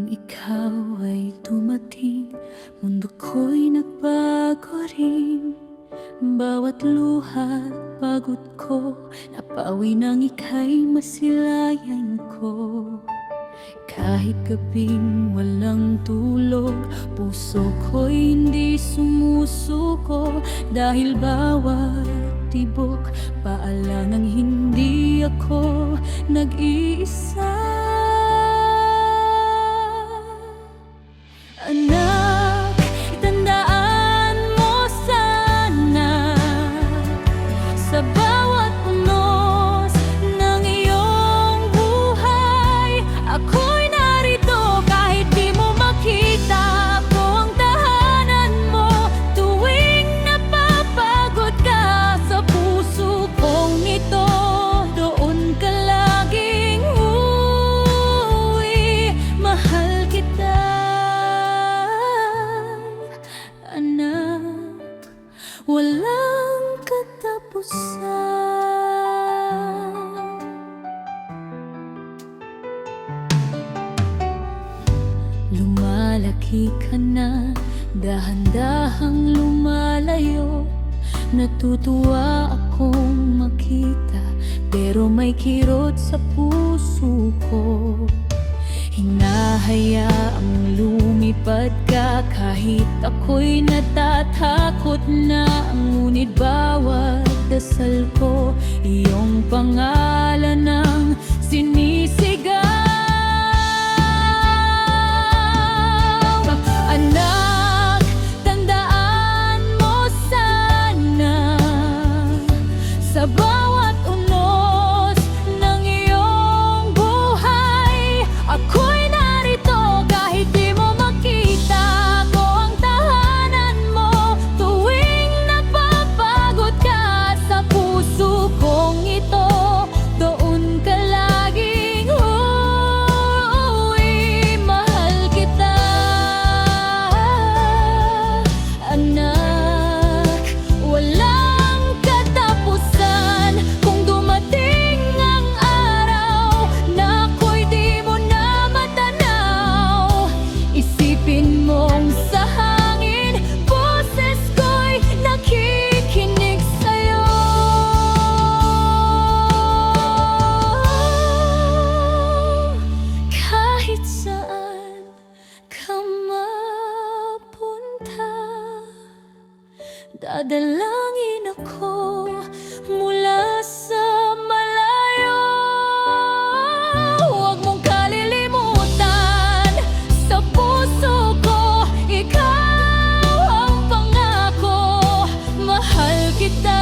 Nang ikaw ay dumating, mundo ko'y nagbago rin. Bawat luha at pagod ko, napawi nang ika'y masilayan ko. Kahit gabing walang tulog, puso ko'y hindi sumusuko. Dahil bawat tibok, paalangang hindi ako nag-iisa. Anak, tandaan mo sana, sa bawat unos ng iyong buhay, ako'y narito kahit di mo makita. Ako ang tahanan mo tuwing napapagod ka. Sa puso kong ito, doon ka laging uuwi. Mahal kita, anak, walang katapusan. Lumalaki ka na, dahan-dahang lumalayo. Natutuwa akong makita, pero may kirot sa puso ko. Hinahayaang lumipad ka kahit ako'y natatakot na. Ngunit bawat dasal ko, iyong pangalan ang sinisigaw. Anak, tandaan mo sana, sa bawat unos ng iyong buhay, ako'y narito kahit di mo makita. Ako ang tahanan mo tuwing napapagod ka. Sa puso kong ito, doon ka laging uuwi. Mahal kita, anak, walang katapusan. Kung dumating ang araw na ako'y di mo na matanaw, isipin mong sa hangin, boses ko'y nakikinig sa'yo. Kahit saan ka mapunta, dadalangin ako mula sa malayo. Huwag mong kalilimutan, sa puso ko ikaw ang pangako. Mahal kita,